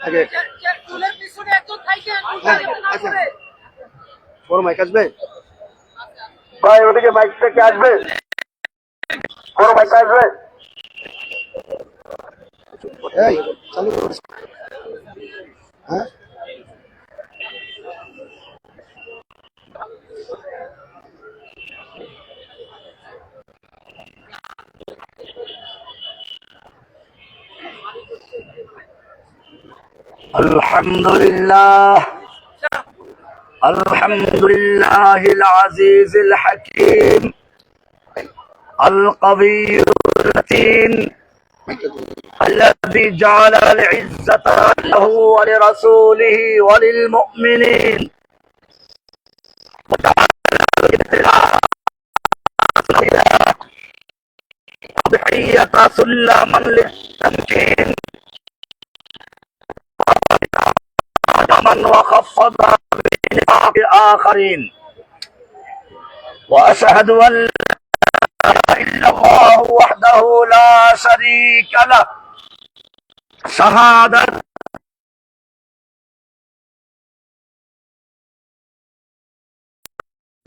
আগে আচ্ছা বড় মাইক আসবে ভাই, ওদিকে মাইক থেকে আসবে, বড় মাইক আসবে। এই চালু করো। হ্যাঁ আলহামদুলিল্লাহ আলহামদুলিল্লাহিল আজিজিল হাকীম আল কবির মাতিন الذي جعل العزة له ولرسوله وللمؤمنين ضحية سلما للتمكين ومن وخفض بنفاق آخرين وأشهد أن لا إله إلا الله وحده لا شريك له شهادة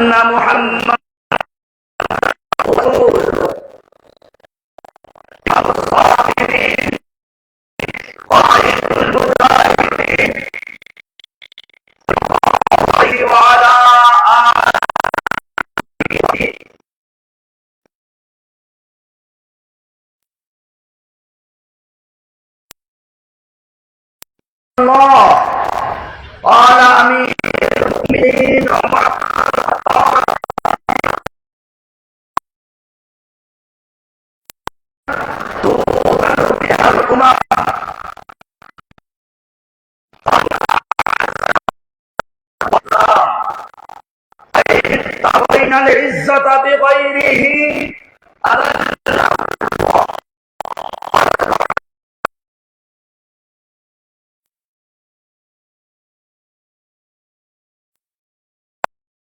أن محمد رسول الصابرين وخير المجاهدين وعلى آله الله قال أمير المؤمنين عمر تؤمن بها الأمم ابتغين العزة بغيره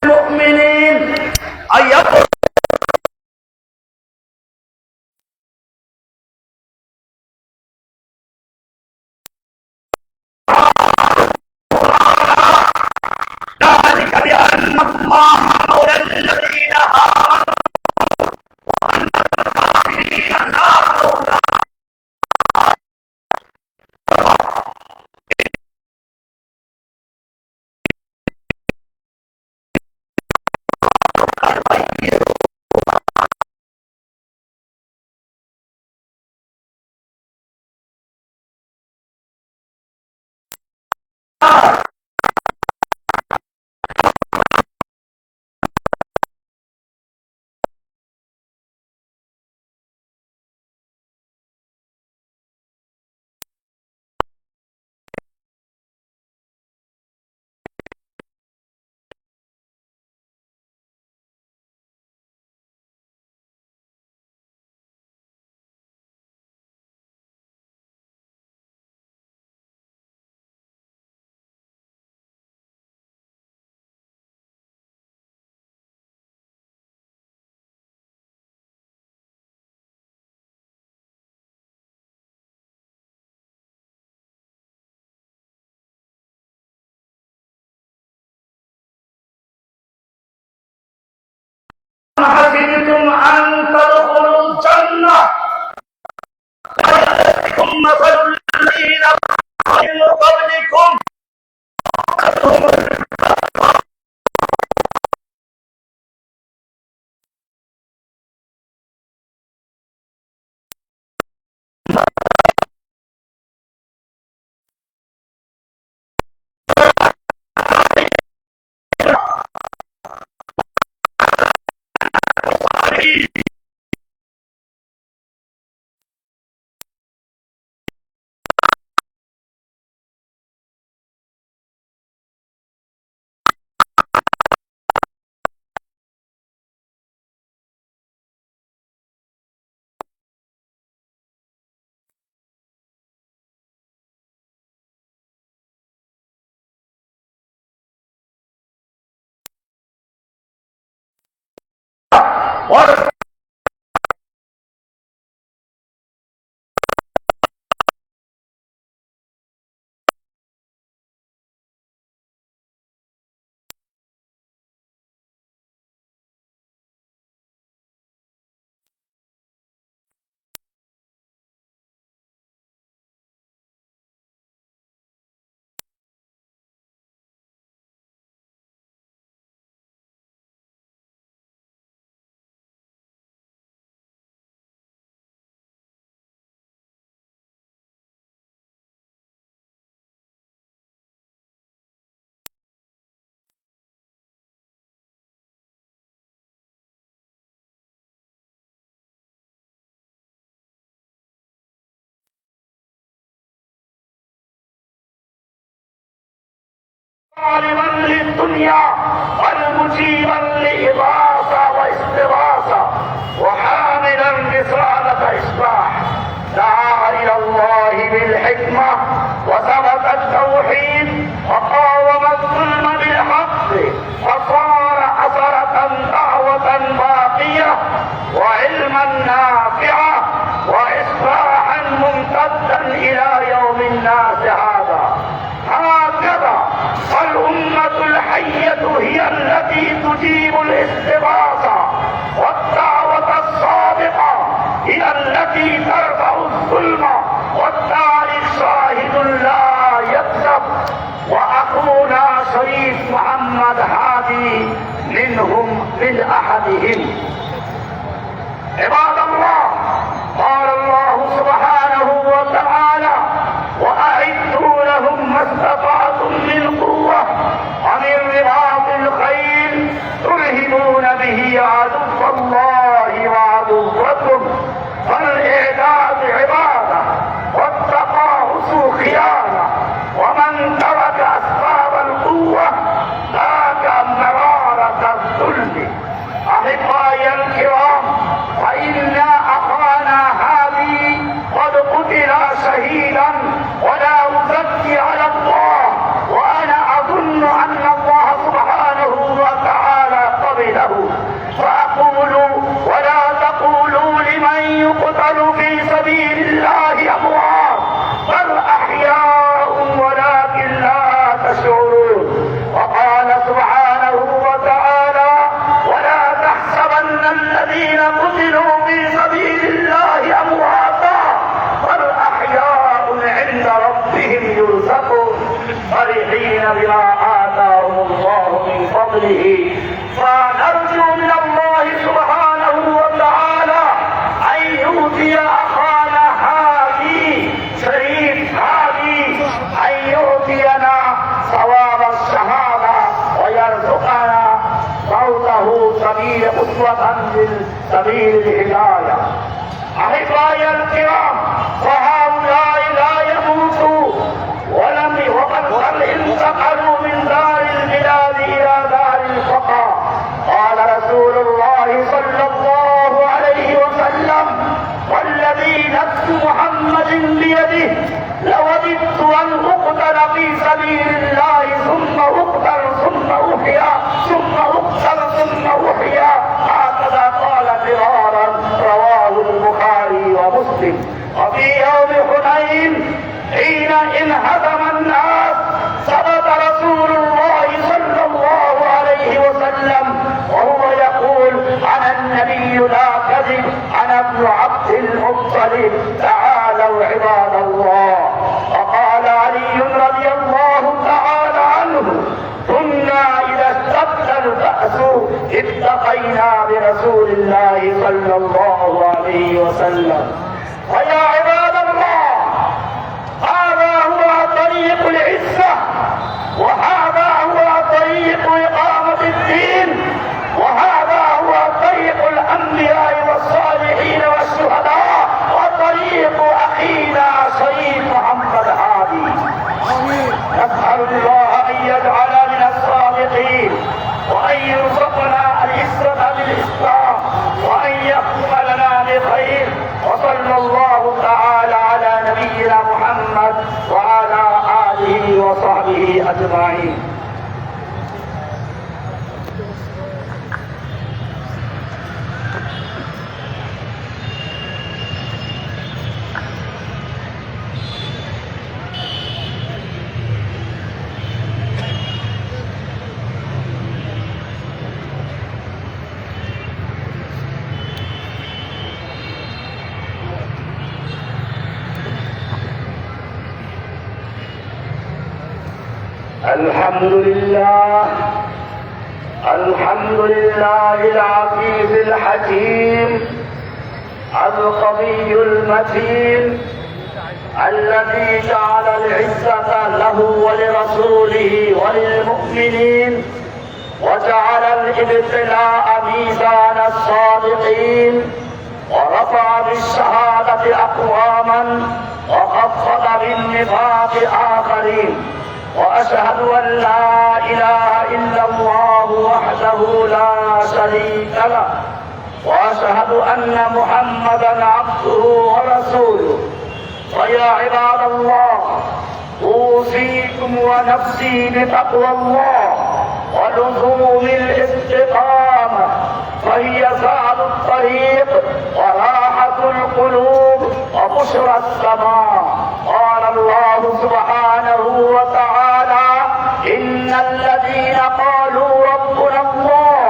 المؤمنين أن يقول ذلك بأن الله مولى الذين آمنوا وأن الكافرين لا مولى حسبتم أن تدخلوا الجنة ولكم مثل الذين من قبلكم عالما للدنيا والمجيبا لإغاثة واستغاثة وحاملا رسالة إصلاح دعا إلى الله بالحكمة وثبت التوحيد وقاوم الظلم بالحق فصار أثرة دعوة باقية وعلما نافعا وإصلاحا ممتدا إلى يوم الناس هكذا فالأمة الحية هي التي تجيب الاستغاثة والدعوة الصادقة هي التي ترفع الظلم والتاريخ شاهد لا يكذب وأخونا شريف محمد هادي من أحدهم. عباد الله، قال الله سبحانه وتعالى وأعدوا لهم ما استطعتم من قوة ومن رباط الخيل ترهبون به عدو الله وعدوكم فالإعداد عبادة والتقاعس خيانة ومن ترك أسباب القوة ذاك مرارة الذل. أحبائي الكرام، فإن أخانا هذه قد قتل شهيدا ولا أزكي على الله وأنا أظن أن الله سبحانه وتعالى قبله فأقول ولا تقولوا لمن يقتل في سبيل الله أموات بل أحياء ولكن لا تشعرون. وقال سبحانه وتعالى ولا تحسبن الذين قتلوا في سبيل الله أمواتا بل أحياء عند ربهم يرزقون فرحين بما آتاهم الله من فضله. فنرجو من الله سبحانه وتعالى أن يؤتي أخانا هادي شريف هادي أن يؤتينا ثواب الشهادة ويرزقنا صوته سبيل قدوة سبيل الهداية. أحبائي الكرام، فهؤلاء لا يموتوا وقد انتقلوا من دار البلاد إلى دار البقاء. قال رسول الله صلى الله عليه وسلم والذي نفس محمد بيده لوددت أن أقتل في سبيل الله ثم أقتل ثم أحيا ثم أقتل ثم أحيا هكذا قال مرارا رواه البخاري ومسلم. وفي يوم حنين حين انهزم الناس ثبت رسول الله صلى الله عليه وسلم وهو يقول أنا النبي لا كذب أنا ابن عبد المطلب تعالوا عباد الله. وقال علي رضي الله تعالى عنه كنا إذا اشتد البأس اتقينا برسول الله صلى الله عليه وسلم. ويا عباد الله، هذا هو طريق العزة وهذا هو طريق إقامة الدين وهذا هو طريق الأنبياء والصالحين والشهداء وطريق أخينا شريف محمد هادي. نسأل الله أن يجعل من الصادقين وأن يرزقنا العزة بالإسلام وأن يختم لنا بخير. وصلى الله تعالى على نبينا محمد وعلى آله وصحبه أجمعين. الحمد لله العزيز الحكيم القوي المتين الذي جعل العزة له ولرسوله وللمؤمنين وجعل الابتلاء ميزان الصادقين ورفع بالشهادة أقواما وخفض بالنفاق آخرين. وأشهد أن لا إله إلا الله وحده لا شريك له وأشهد أن محمدا عبده ورسوله ويا عباد الله أوصيكم ونفسي بتقوى الله ولزوم الاستقامة فهي سعد الطريق وراحة القلوب وبشرى السماء. قال الله سبحانه وتعالى إن الذين قالوا ربنا الله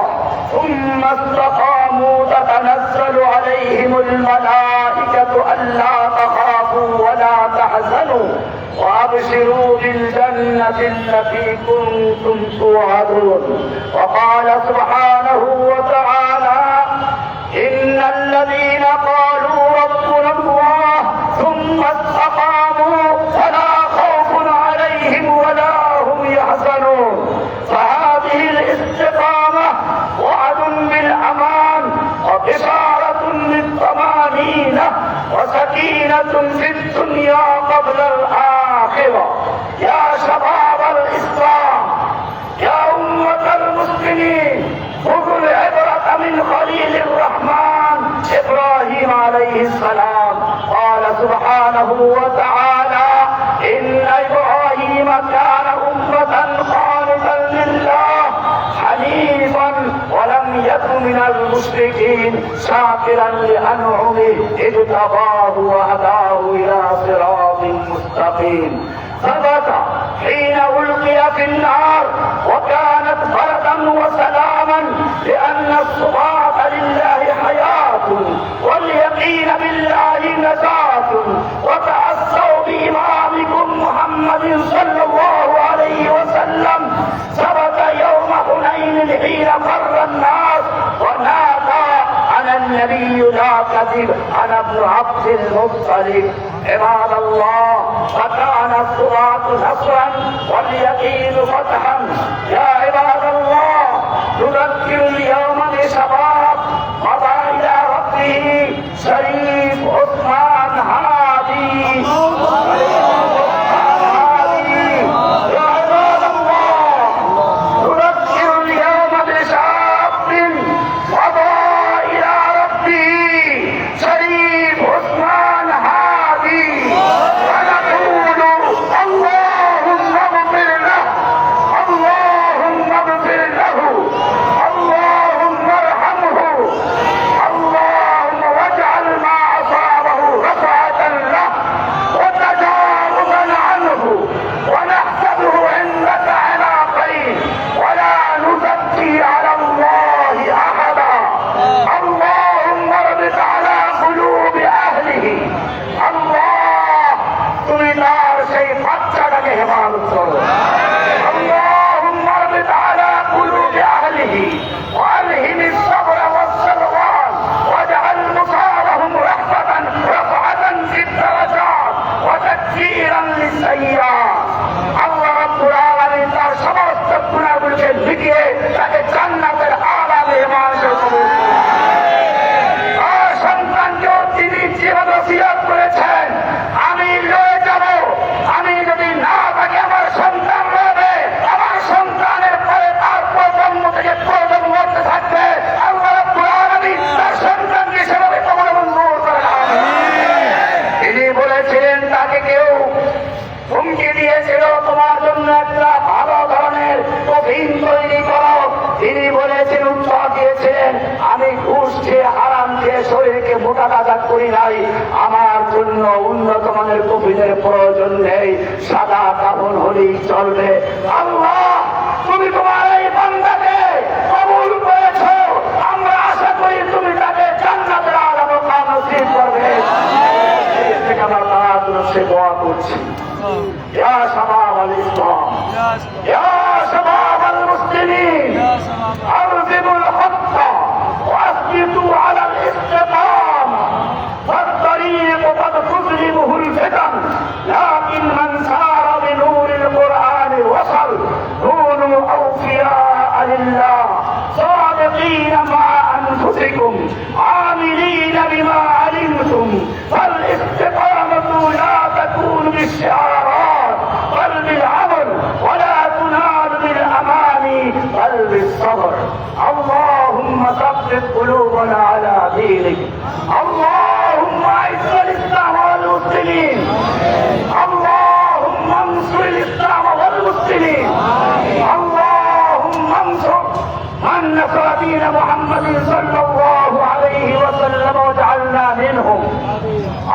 ثم استقاموا تتنزل عليهم الملائكة ألا تخافوا ولا تحزنوا وأبشروا بالجنة التي كنتم توعدون. وقال سبحانه وتعالى إن الذين قالوا ربنا الله ثم استقاموا فلا خوف عليهم ولا هم يحزنون. فهذه الاستقامة وعد بالأمان وبشارة بالطمأنينة وسكينة في الدنيا قبل الآخرة. يا شباب الإسلام يا أمة المسلمين خذوا العبرة من خليل الرحمن إبراهيم عليه السلام. قال سبحانه وتعالى إن إبراهيم كان أمة قانتا لله حنيفا ولم يكن من المشركين شاكرا لأنعمه اجتباه وهداه إلى صراط مستقيم. ثبت حين ألقي في النار وكانت بردا وسلاما لأن الصفاة لله حياة واليقين بالله نجاة. وتأسوا بإمامكم محمد صلى الله عليه وسلم. ثبت يوم حنين حين فر الناس ونادى أنا النبي لا كذب أنا ابن عبد المطلب. عباد الله فكان الصراط نصرا واليقين فتحا. يا عباد الله نذكر اليوم بشباب مضى إلى ربه شريف عثمان هادي. يا عباد الله نذكر اليوم بشاب مضى إلى ربه شريف عثمان هادي ونقول اللهم اغفر له اللهم اغفر له اللهم ارحمه اللهم واجعل ما أصابه رفعة له وتجاوزا عنه ونحسبه عندك على خير ولا نزكي على الله أحدا. اللهم اربط على قلوب أهله. الله তুমি তার সেই বাচ্চাটাকে হেফাজত করো। اللهم اربط على قلوب أهله وألهم الصبر والسلوان واجعل مصابهم رفعة في الدرجات وتكفيرا للسيئات. আল্লাহ রাব্বুল আলামিন তার সমস্ত গুনাহগুলোকে লিখিয়ে তাকে জান্নাতের আলা মেহমানদের কবুল করুন। আর সন্তানকেও তিনি যেভাবে ওসিয়ত করেছেন আমি লয়ে যাব, আমি যদি না থাকি আমার সন্তান রবে, আমার সন্তানের পরে তার প্রজন্ম থেকে প্রজন্ম মরতে থাকবে। আল্লাহ রাব্বুল আলামিন তার সন্তানকে সেভাবে কবুল মঞ্জুর করেন। তিনি বলেছিলেন তাকে কেউ হুমকি দিয়েছিল তোমার জন্য একটা ভালো ধরনের কফিন তৈরি করো। তিনি বলেছেন উত্তর দিয়েছেন আমি ঘুষ খেয়ে হারাম খেয়ে শরীরকে মোটা তাজা করি নাই, আমার জন্য উন্নত মানের কফিনের প্রয়োজন নেই, সাদা কাফন হলেই চলবে। আল্লাহ তুমি তোমার এই বান্দাকে কবুল করেছো, আমরা আশা করি তুমি তাকে জান্নাতের আলা মাকাম নসিব করবে। থেকে আমরা তার জন্য সে দোয়া করছি। يا شباب الإسلام يا شباب المسلمين أرغبوا الحق وأثبتوا على الاستقامة فالطريق قد تظلمه الفتن لكن من سار بنور القرآن وصل. كونوا أوفياء لله صادقين مع أنفسكم عاملين بما علمتم. فالاستقامة لا تكون بالشعارات بل بالعمل اللهم اعز الاسلام والمسلمين اللهم انصر الاسلام والمسلمين اللهم انصر من نصر دين محمد صلى الله عليه وسلم واجعلنا منهم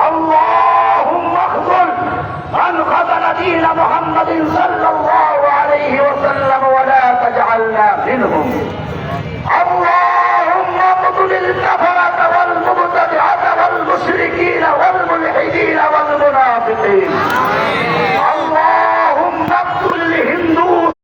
اللهم اخذل من خذل دين محمد صلى الله عليه وسلم ولا تجعلنا منهم اللهم اقتل الكفرة والمبتدعة والمشركين والملحدين والمنافقين اللهم اقتل الهندوس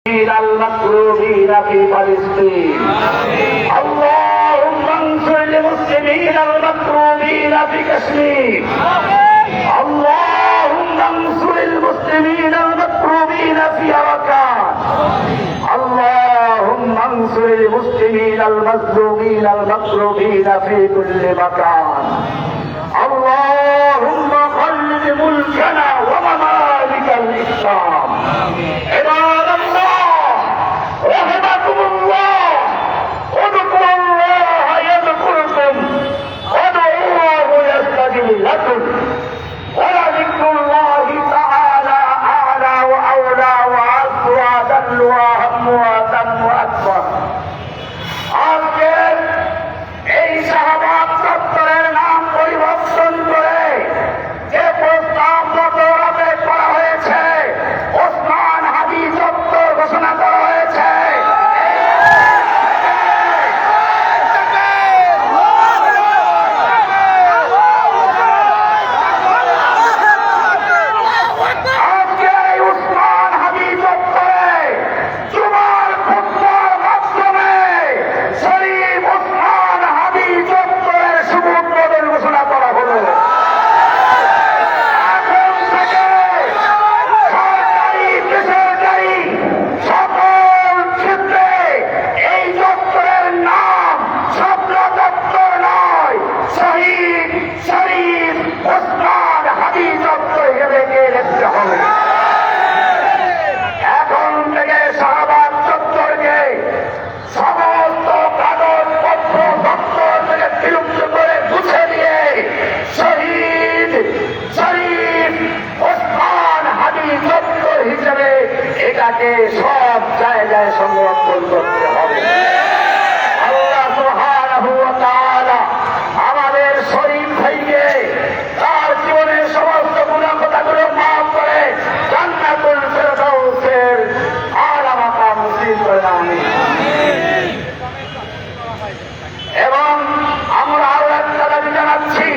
المكروبين في فلسطين اللهم انصر المسلمين المكروبين في كشمير اللهم انصر المسلمين المكروبين في أركان اللهم انصر المسلمين المظلومين المكروبين في كل مكان اللهم خلد ملكنا وممالك الإسلام عباد الله رحمكم الله اذكروا الله يذكركم وادعوه يستجب لكم ولذكر الله تعالى اعلى واولى واعز واجل واهم واتم واكبر আজকে এই শাহবাগ চত্বরের নাম পরিবর্তন করে যে প্রস্তাব গতরাতে করা হয়েছে ওসমান হাদি চত্বর ঘোষণা করা হয়েছে এটাকে সব জায়গায় সংরক্ষণ করতে হবে আল্লাহ সুবহানাহু ওয়া তাআলা আমাদের শরীফ ভাইকে তার জীবনের সমস্ত গুনাহ কথাগুলো মাফ করে জান্নাতুল ফেরদাউসের আলা মাকাম নসিব করে আমিন এবং আমরা আরো একটা দাবি জানাচ্ছি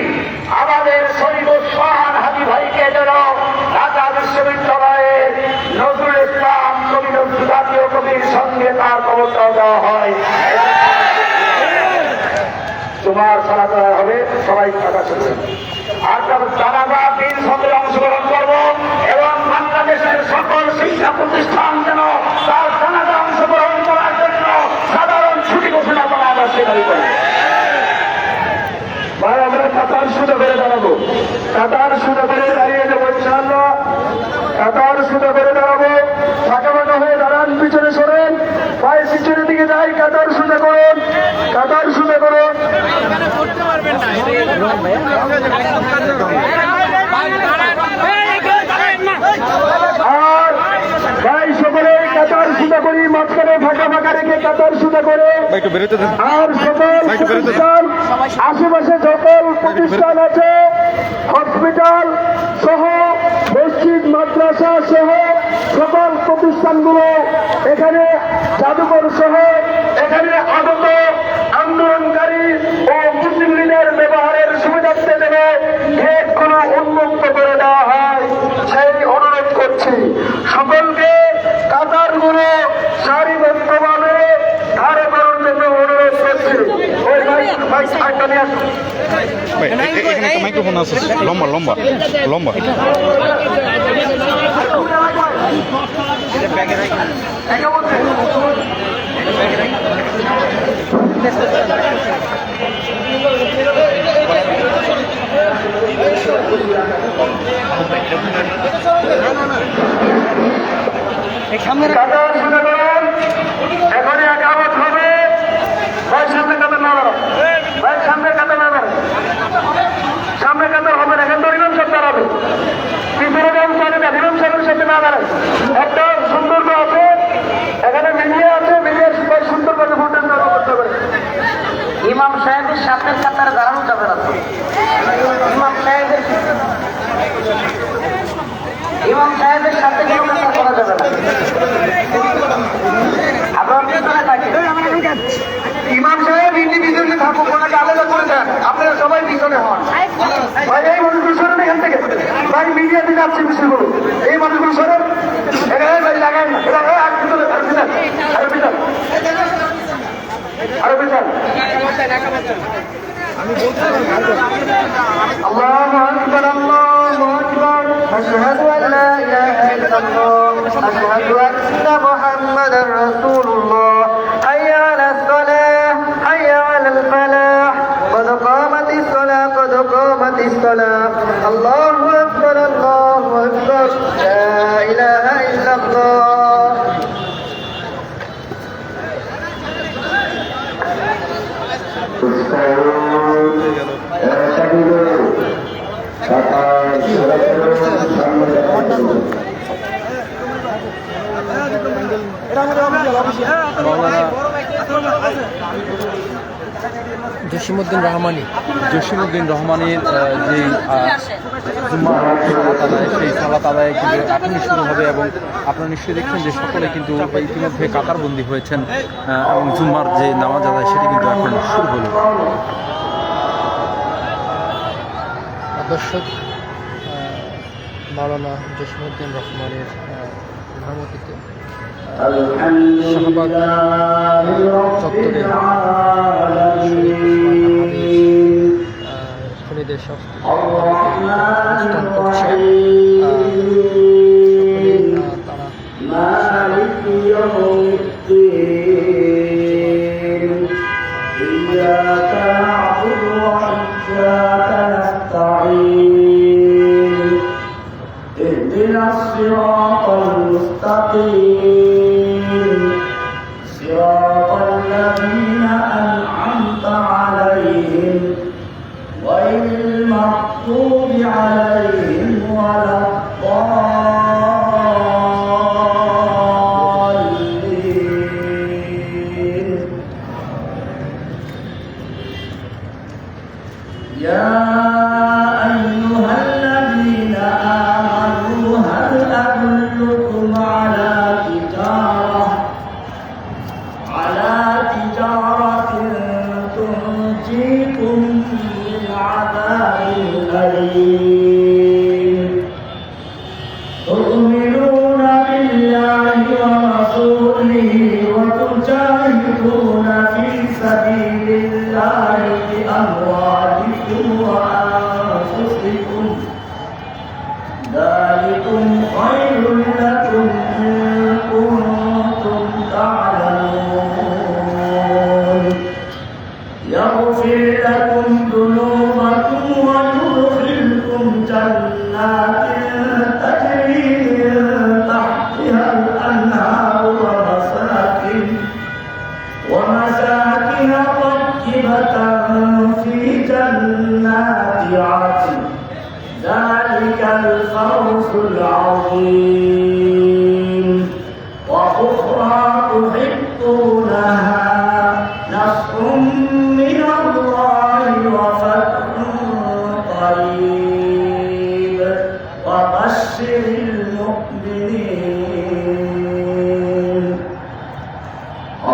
আমাদের শরীফ ওসমান হাদি ভাইকে যেন ঢাকা বিশ্ববিদ্যালয়ের নজরুল ইসলাম কবি জাতীয় কবির সঙ্গে তার কবরটাও দেওয়া হয় তোমার সারা করা হবে সবাই কথা শুনবেন আর জানাজা দিন সঙ্গে অংশগ্রহণ করব এবং বাংলাদেশের সকল শিক্ষা প্রতিষ্ঠান যেন তার জানাজা অংশগ্রহণ করার জন্য সাধারণ ছুটি ঘোষণা করা আমরা সে দাবি করি ভাই আমরা কাতার সুদে করে দাঁড়াবো কাতার সুদে করে দাঁড়িয়ে যাবো ইনশাআল্লাহ কাতার সুদে করে দাঁড়াবো ফাঁকা ফাঁকা হয়ে দাঁড়ান পিছনে সরেন ভাই পিছনের দিকে যাই কাতার সুদে করুন কাতার সুদে করুন আর ভাই সকলে কাতার সুদা করি মাঝখানে ফাঁকা ফাঁকা রেখে কাতার সুদা করে আর সকল প্রতিষ্ঠান আশেপাশে সকল প্রতিষ্ঠান আছে হসপিটাল সহ মসজিদ মাদ্রাসা সহ সকল প্রতিষ্ঠানগুলো এখানে জাদুঘর সহ এখানে আগত আন্দোলনকারী ও মুসলিম লীগের ব্যবহারের সুবিধার্থে দেবে গেটগুলো উন্মুক্ত করে দেওয়া হয় সেই অনুরোধ করছি সকলকে কাতারগুলো সারিবদ্ধভাবে ধারে করার জন্য অনুরোধ করছি ওই ভাই সাইডটা নিয়ে আসুন মাইক্রোফোন আছে লম্বা লম্বা লম্বা একে বলছে এখনই একামত হবে। ভাই সামনে কাতার না দাঁড়াও, ভাই সামনে কাতার না দাঁড়াও, সামনে কাতার হবে না, এখান তো ইমাম সাহেব দাঁড়াবে। পিছনে যান চলে না, ইমাম সাহেবের সাথে না দাঁড়ায়। একটা সুন্দর আছে, এখানে মিডিয়া আছে, মিডিয়া সুন্দর করে ভোটের জন্য করতে পারে। ইমাম সাহেবের সামনের কাতারে দাঁড়ানো যাবে না। ইমাম সাহেবের সাথে কোনো কাতার করা যাবে না। আপনার পিছনে থাকে ইমাম সাহেব ইন্ডিভিজুয়ালি থাকুক, ওনাকে আলাদা করে দেন, আপনারা সবাই পিছনে হন। ভাই এই মানুষগুলো সরেন এখান থেকে, ভাই মিডিয়াতে যাচ্ছে বিষয়গুলো, এই মানুষগুলো সরেন এখানে, ভাই লাগান আরো পিছনে, আরো পিছন, আরো পিছন। আল্লাহু আকবার, আল্লাহু আকবার, আশহাদু আল্লা ইলাহা ইল্লাল্লাহ, আশহাদু আন্না মুহাম্মাদার রাসূলুল্লাহ, হাইয়া আলাস সালাহ, হাইয়া আলাল ফালাহ, قد قامت الصلاة قد قامت الصلاة, আল্লাহু আকবার, আল্লাহু আকবার, লা ইলাহা ইল্লাল্লাহ। জসিমউদ্দিন রহমানের যে সালাত আদায়, সেই সালাত আদায় কিন্তু এখনই শুরু হবে এবং আপনারা নিশ্চয়ই দেখছেন যে সকলে কিন্তু ইতিমধ্যে কাতারবন্দি হয়েছেন এবং জুম্মার যে নামাজ আদায় সেটি কিন্তু এখন শুরু হলো। দর্শক, মাওলানা জসিমউদ্দিন রহমানের সভাপতিতে শাহবাগ চত্বরে খুনিদের শাস্তি অনুষ্ঠান করছে। اهدنا الصراط المستقيم صراط الذين أنعمت عليهم غير المغضوب عليهم ولا الضالين. يا أيها الذين آمنوا هل أدلكم على تجارة تنجيكم من عذاب أليم تؤمنون بالله ورسوله وتجاهدون في سبيل الله بأموالكم وأنفسكم ذلكم خير لكم إن كنتم تعلمون يغفر لكم ذنوبكم ويدخلكم جنات تجري من تحتها الأنهار ومساكن طيبة في جنات عدن ذلك الفوز العظيم. وأخرى تحبونها نصر من الله وفتح قريب وبشر المؤمنين.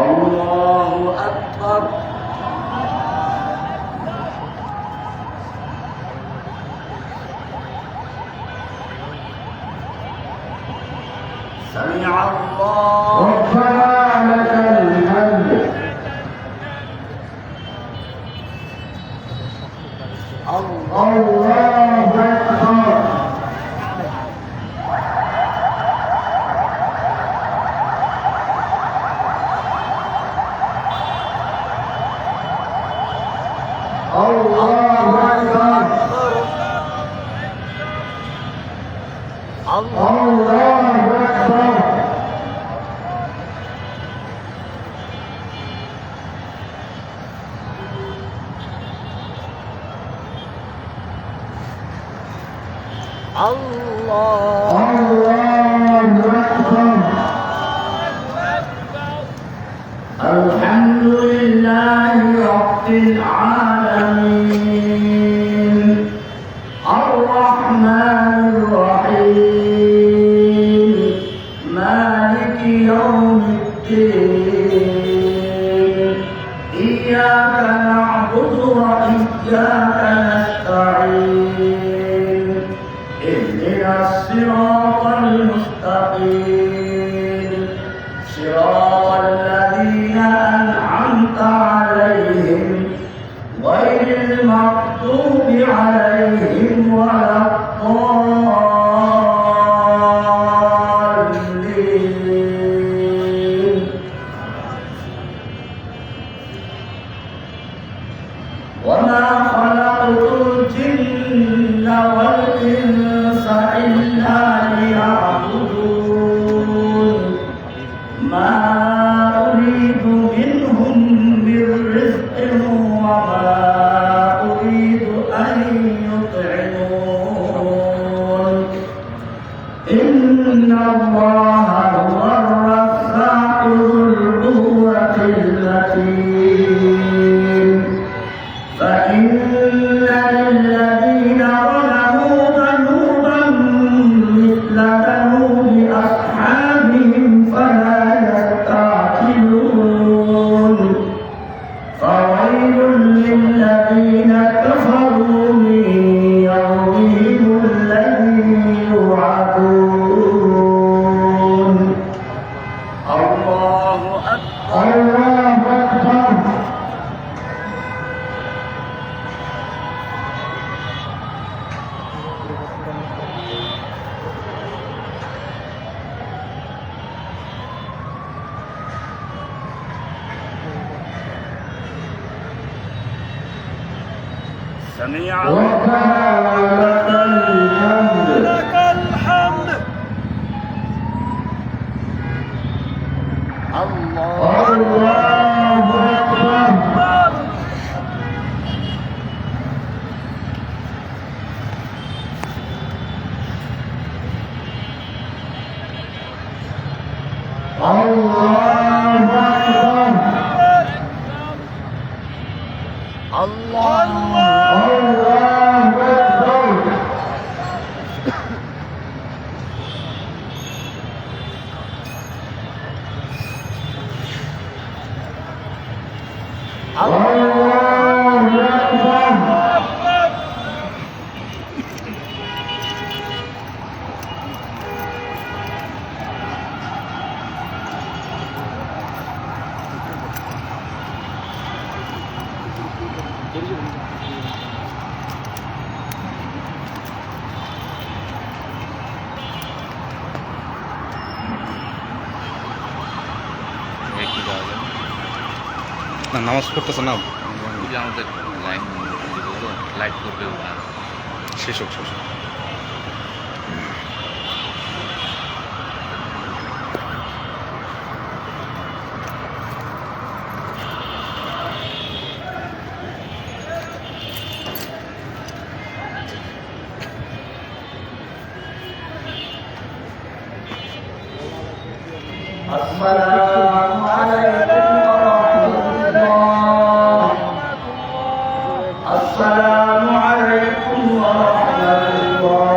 الله أكبر. سمع الله ربنا لك الحمد. الله أكبر. الحمد لله رب العالمين الرحمن الرحيم مالك يوم الدين إياك نعبد وإياك نستعين اهدنا الصراط المستقيم صراط الذين أنعمت عليهم غير المغضوب عليهم ولا الضالين وما خلقت الجن والإنس إلا ليعبدون ما أريد منهم من رزق وما أريد أن يطعمون إن الله هو الرزاق ذو القوة المتين فإن للذين ظلموا ذنوبا مثل ذنوب أصحابهم فلا يستعجلون فويل للذين كفروا من يومهم الذي يوعدون الله أكبر الله أكبر سميع الله لك الحمد الله أكبر না নামাজ পড়তেছে না আমাদের লাইন লাইট করবে ওরা শেষ হোক শেষ হোক। السلام عليكم ورحمة الله السلام عليكم ورحمة الله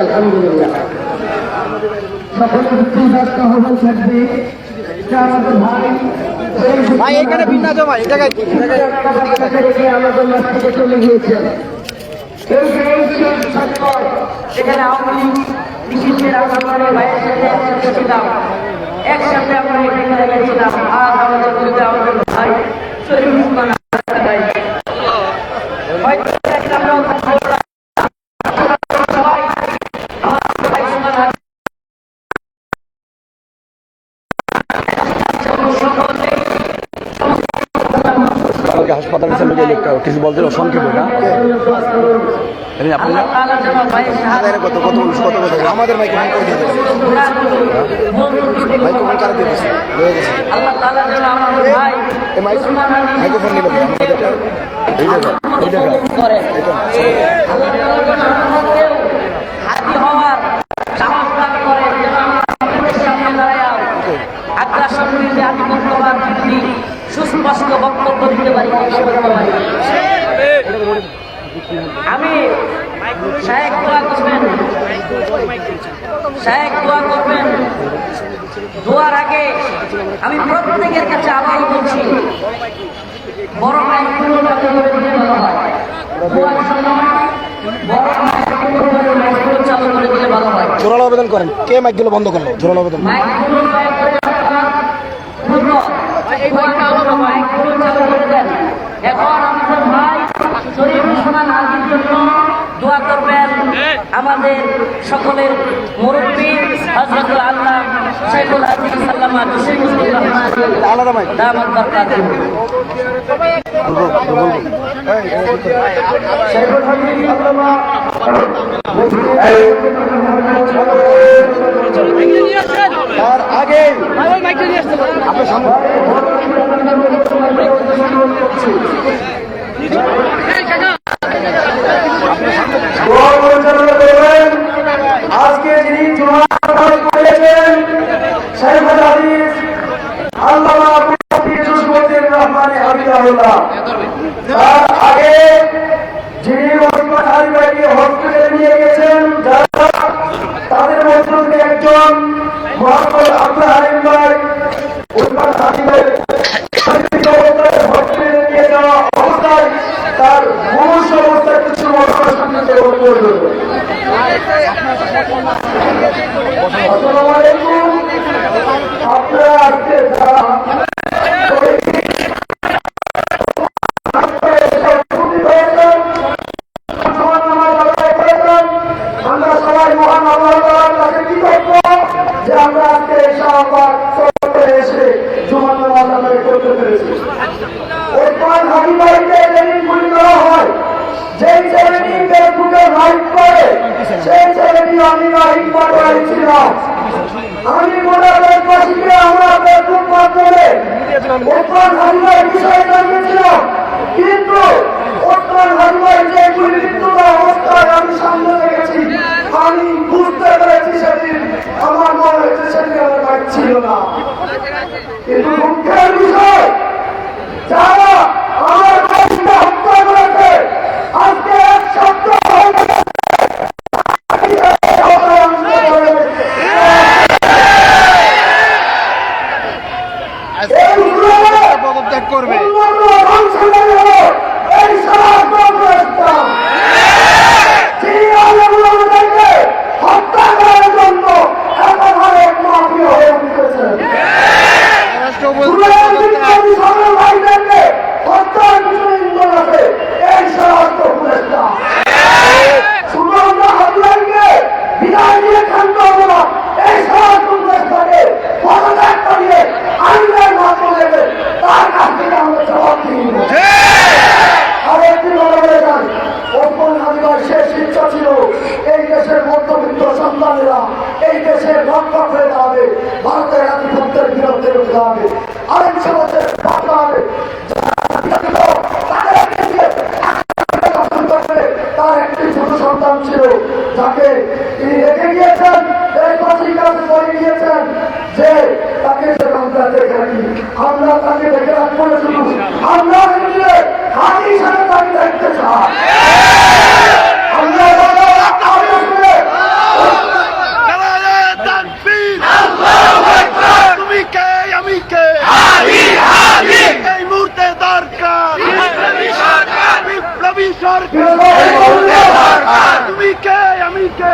আলহামদুলিল্লাহ সকলে ব্যস্ত হবেন থাকবে ভাই এখানে বিন্যাস ভাই এই জায়গায় কি আমাদের মাঠ থেকে চলে গিয়েছেন। এখানে আওয়ামী লীগ বিশেষের আন্দোলনের ভাইয়ের সাথে একসাথে ছিলাম, একসাথে আমরা এখানে গেছিলাম। আজ আমাদের বিরুদ্ধে আমাদের ভাই শরীফ উসমান হাসপাতালে চলে গেলে কিছু বলতে সংক্ষেপে না কত কত মানুষ কত কথা আমাদের মাইকে মাইক করে দিতে মাইক্রোফোন কারা দিয়ে দিচ্ছে হয়ে গেছে মাইক্রোফোন নিল সুস্পষ্ট বক্তব্য দিতে পারি। আমি শায়েখ দোয়া করবেন, শায়েখ দোয়া করবেন। দোয়ার আগে আমি প্রত্যেকের কাছে আবারও বলছি, বড় মাইকগুলো যাতে করে দিলে ভালো হয়। দোয়ার সময় বড় মাইকগুলো চালু করে দিলে ভালো হয়। জোরালো আবেদন করেন, কে মাইকগুলো বন্ধ করলো? জোরালো আবেদন মাইকগুলো চালু করে দেন। এখন আমাদের ভাই শরীফ উসমান হাজির জন্য দোয়া করবেন। আমাদের সকলের মুরব্বী হযরতুল আল্লাহ শাইখুল হাদিস আল্লামা জসিমুদ্দিন রহমান দামাত বরকাতুহু। শাইখুল হাদিস আল্লামা তার আগে আপনার সামনে আজকে যিনি করেছেন শাইখুল হাদিস আল্লামা জসিমুদ্দিন রহমান হাফিজাহুল্লাহ। তার আগে যিনি ওসমান আলী ভাইকে হসপিটালে নিয়ে গেছেন, যারা তাদের মধ্যে থেকে একজন মোহাম্মদ আব্দুল হালিম ভাই ওসমান আলী ভাই হসপিটালে নিয়ে যাওয়া অবস্থায় তার মনুষ অবস্থায় কিছু আসসালামু আলাইকুম। আপনারা আজকে যারা আমরা সবাই মহান আল্লাহ তাআলার কাছে কৃতজ্ঞ যে আমরা আজকে শাহবাগ চত্বরে এসে জুমার নামাজ আদায় করতে পেরেছি। ওসমান হাজি ভাইকে যেদিন গুলি করা হয়, যেই ছেলেটি ফেসবুকে লাইভ করে, সেই ছেলেটি আমি রাহিম পাটোয়ারি ছিলাম। আমি গোটা দেশবাসীকে আমরা ফেসবুক মাধ্যমে ওসমান হাজি ভাই বিষয়ে জানিয়েছিলাম, কিন্তু ওসমান হাজি ভাই যে গুলিবিদ্ধ অবস্থায় আমি সামনে দেখেছি, আমি বুঝতে পেরেছি সেদিন আমার মনে হয়েছে সেদিন আমার বাইক ছিল না। কিন্তু দুঃখের বিষয়, যারা আমার ভাইকে হত্যা করেছে আজকে এক সপ্তাহ পদত্যাগ করবে। হত্যা করার জন্য এখন অনেক মাফি হয়ে উঠেছে। হত্যার পিছনে ইন্ধন আছে এই স্বরাষ্ট্র উপদেষ্টা। শুধু আমরা হাতিয়ারকে বিদায় দিয়ে ক্ষান্ত হবো না, এই স্বরাষ্ট্র উপদেষ্টাকে পদত্যাগ করিয়ে আইনের মাধ্যমে তার কাছ থেকে আমরা জবাব দিয়ে নেব। আরেকটি মনে রেখেছেন, ওসমান হাজির শেষ ইচ্ছা ছিল এই দেশের মধ্যবিত্ত সন্তানেরা এই দেশের রক্ষা হয়ে দাঁড়াবে, ভারতের আধিপত্যের বিরুদ্ধে উঠে দাঁড়াবে, আইন সমাজের পাশে হবে। তার একটি ছোট সন্তান ছিল, যাকে তিনি রেখে গিয়েছেন, এই পত্রিকাতে বলে গিয়েছেন যে তাকে আমরা দেখি, আমরা তাকে দেখে রাখবো না, শুধু আমরা হাতি হিসাবে তাকে দেখতে চাই। আমরা তুমি কে, আমি তুমি কে আমি কে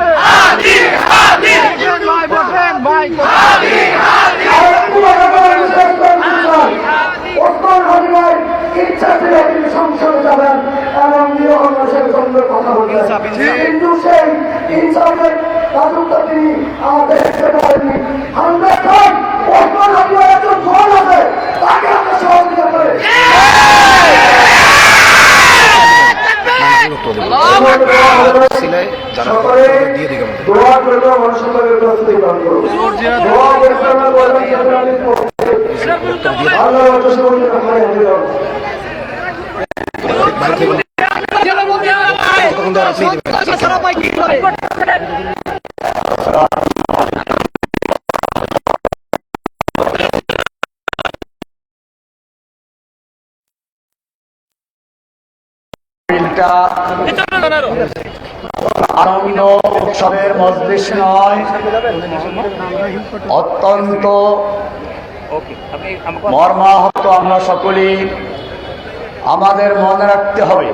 ওসমান হাদির ইচ্ছা ছিল তিনি সংসদে যাবেন এবং নিরহংসের সঙ্গে কথা বলবেন, কিন্তু সেই ইনসাফের রাজত্ব তিনি আমাদের দেখতে পারেননি। আমরা চাই ওসমান হাদির একজন দল আছে, তাকে আমরা সহযোগিতা করে দোয়া করবো। আমার সকলের কাছ থেকে দান করবো দোয়া আনন্দ উৎসবের মজলিস নয়, অত্যন্ত মর্মাহত আমরা সকলেই। আমাদের মনে রাখতে হবে,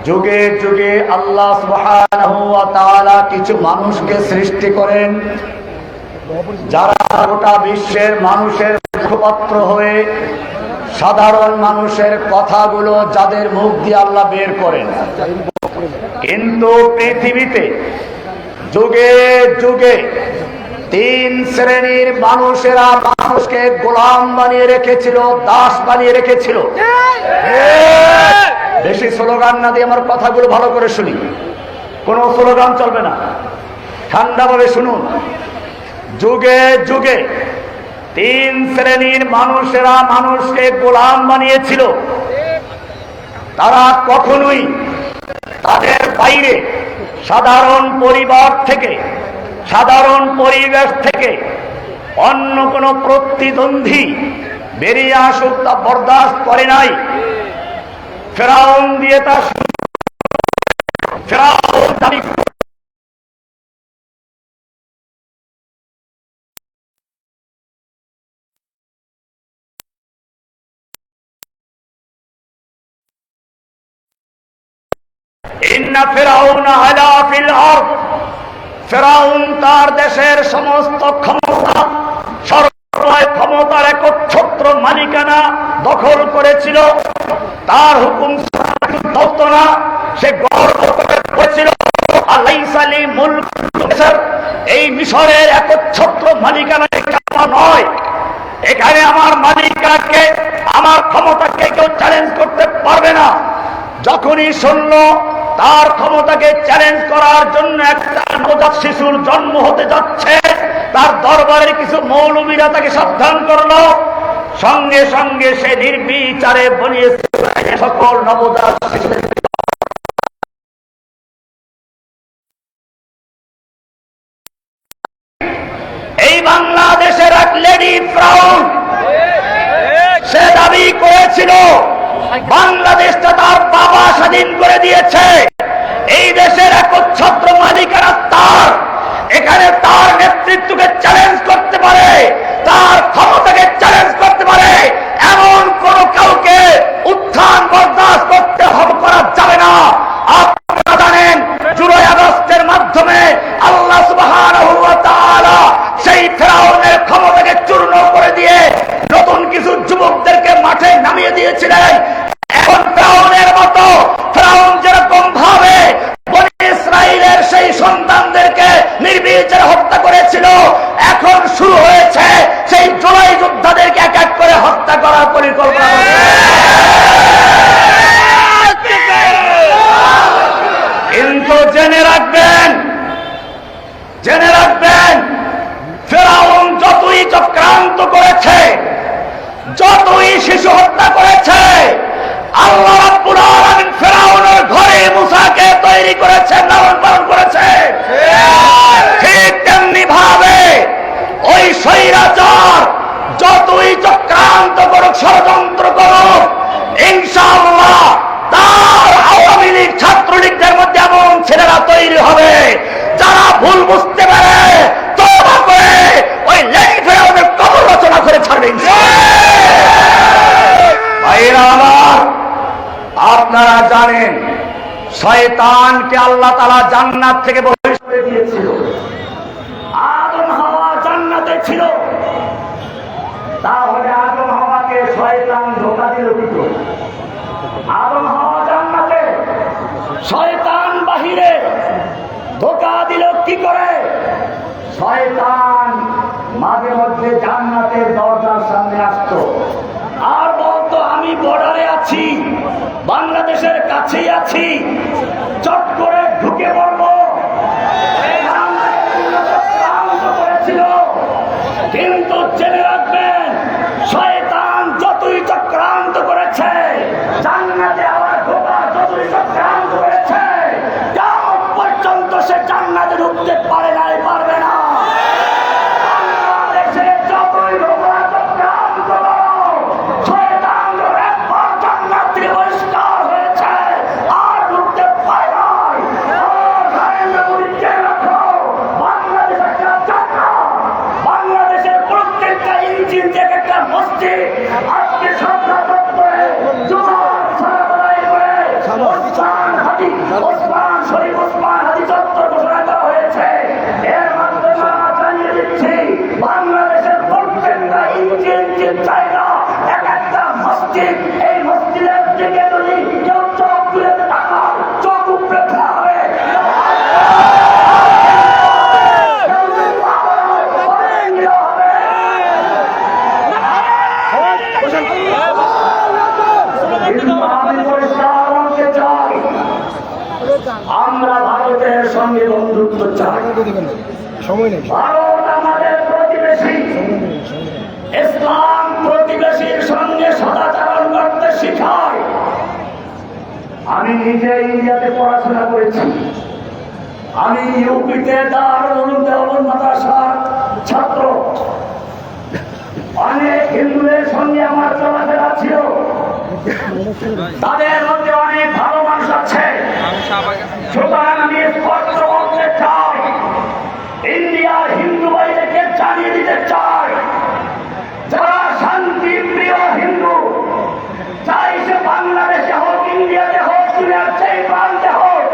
যুগে যুগে আল্লাহ সুবহানাহু ওয়া তাআলা কিছু মানুষকে সৃষ্টি করেন যারা গোটা বিশ্বের মানুষের মুখপাত্র হয়ে সাধারণ মানুষের কথাগুলো যাদের মুখ দিয়ে আল্লাহ বের করেন। কিন্তু পৃথিবীতে যুগে যুগে তিন শ্রেণীর মানুষেরা মানুষকে গোলাম বানিয়ে রেখেছিল, দাস বানিয়ে রেখেছিল। বেশি স্লোগান না দিয়ে আমার কথাগুলো ভালো করে শুনি, কোনো স্লোগান চলবে না, ঠান্ডাভাবে শুনুন। যুগে যুগে তিন শ্রেণীর মানুষেরা মানুষকে গোলাম বানিয়েছিল। তারা কখনোই তাদের বাইরে সাধারণ পরিবার থেকে, সাধারণ পরিবেশ থেকে অন্য কোনো প্রতিদ্বন্দ্বী বেরিয়ে আসুক তা বরদাস্ত করে নাই। ফেরাউন দিয়ে তা ফেরাউন দাবি ইন্না ফিরাউন আলা ফিল আরদ, ফিরাউন তার দেশের সমস্ত ক্ষমতা, সর্বময় ক্ষমতার একচ্ছত্র মালিকানা দখল করেছিল। তার হুকুম হতো না, সে গর্ব করে বলেছিল আলাইসা লি মুলকুল মিসর, এই মিশরের একচ্ছত্র মালিকানা আমার নয়, এখানে আমার মালিকানাকে, আমার ক্ষমতাকে কেউ চ্যালেঞ্জ করতে পারবে না। যখনই শুনল তার ক্ষমতাকে চ্যালেঞ্জ করার জন্য একটা নবজাত শিশুর জন্ম হতে যাচ্ছে, তার দরবারের কিছু মৌলবীরা তাকে সাবধান করলো। সঙ্গে সঙ্গে সে নির্বিচারে বনিয়েছে সকল নবজাত শিশুদের। এই বাংলাদেশের এক লেডি ফ্রাউন সে দাবি করেছিল বাংলাদেশটা তার বাবা স্বাধীন করে দিয়েছে, এই দেশের একচ্ছত্র মালিকানা তার, এখানে তার নেতৃত্বকে চ্যালেঞ্জ করতে পারে, তার ক্ষমতাকে চ্যালেঞ্জ করতে পারে এমন কোন কাউকে উত্থান বরদাস্ত করতে হবে, করা যাবে না। আপনারা জানেন জুলাই আগস্টের মাধ্যমে আল্লাহ সুবহানাহু ওয়া তাআলা সেই ফেরাউনের ক্ষমতাকে চূর্ণ করে দিয়ে নতুন কিছু যুবকদেরকে মাঠে নামিয়ে দিয়েছিলেন। এখন ফেরাউনের মতো, ফেরাউন যেরকম ভাবে বনী ইসরাইলের সেই সন্তানদেরকে নির্বিচারে হত্যা করেছিল, এখন শুরু হয়েছে সেই জুলাই যোদ্ধাদেরকে এক এক করে হত্যা করার পরিকল্পনা। কিন্তু জেনে রাখবেন, জেনে রাখবেন, ফেরাউন যতই চক্রান্ত করেছে, যতই শিশু হত্যা করেছে, আল্লাহ রাব্বুল আলামিন ফেরাউনের ঘরে মুসাকে তৈরি করেছে, লালন পালন করেছে। ঠিক তেমনি ভাবে ওই স্বৈরাচার যতই চক্রান্ত করুক, ষড়যন্ত্র করুক, ইনশাআল্লাহ তার আওয়ামী লীগ ছাত্রলীগদের মধ্যে এমন ছেলেরা তৈরি হবে যারা ভুল বুঝতে পারে, তওবা করে ওই লেডি ফেরাউনের কবর রচনা করে ছাড়বে। ভাইরা আমার, আপনারা জানেন শয়তানকে আল্লাহ তাআলা জান্নাত থেকে বহিষ্কার করে দিয়েছিল। আদম হাওয়া জান্নাতে ছিল, তাহলে আদম হাওয়াকে শয়তান ধোঁকা দিল কি করে? আদম হাওয়া জান্নাতে, শয়তান বাহিরে, ধোঁকা দিল কি করে? শয়তান মাঝে মধ্যে জান্নাতের দরজার সামনে আসতো আর বলতো আমি বর্ডারে আছি, বাংলাদেশের কাছেই আছি, চট করে ঢুকে পড়বো। করেছিল, কিন্তু জেনে রাখবেন শয়তান যতই চক্রান্ত করেছে, জান্নাতে আবার ঢোকা যতই চক্রান্ত করেছে, কিয়ামত পর্যন্ত সে জান্নাতে ঢুকতে পারে নাই, পারবে না। বাংলাদেশে যতই ঢোকা চক্রান্ত করো, শয়তান একবার জান্নাত থেকে বহিষ্কার হয়েছে, আর ঢুকতে পারে নাই। আর নরেন্দ্র মোদী জেনে রাখো, বাংলাদেশ একটা জান্নাত, বাংলাদেশের প্রত্যেকটা ইঞ্জিন থেকে একটা মসজিদ আজকে সরকার করে জুমার সালাত আদায় করে ওসমান শরীফ ওসমান হাদি চত্বর ঘোষণা করা হয়েছে। এর মাধ্যমে আমরা জানিয়ে দিচ্ছি বাংলাদেশের প্রত্যেকটা ইঞ্জিন জায়গা এক একটা মসজিদ। এই মসজিদের দিকে যদি কেউ চোখ তুলে তাকায়, চোখ উপরে ফেলা হবে। আমরা ভারতের সঙ্গে বন্ধুত্ব চাই, সময় নেই। ভারত আমাদের প্রতিবেশী, ইসলাম প্রতিবেশীর সঙ্গে সদাচরণ করতে শিখায়। আমি নিজে ইন্ডিয়াতে পড়াশোনা করেছি, আমি ইউপিতে দারুল উলুম দেওবন্দ মাদ্রাসার ছাত্র। অনেক হিন্দুদের সঙ্গে আমার চলাফেরা ছিল, তাদের মধ্যে অনেক ভালো মানুষ আছে। সুতরাং আমি স্পষ্ট বলতে চাই, ইন্ডিয়ার হিন্দু ভাইদেরকে জানিয়ে দিতে চাই, যারা শান্তি প্রিয় হিন্দু, চাই সে বাংলাদেশে হোক, ইন্ডিয়াতে হোক, দুনিয়ার যেই প্রান্তে হোক,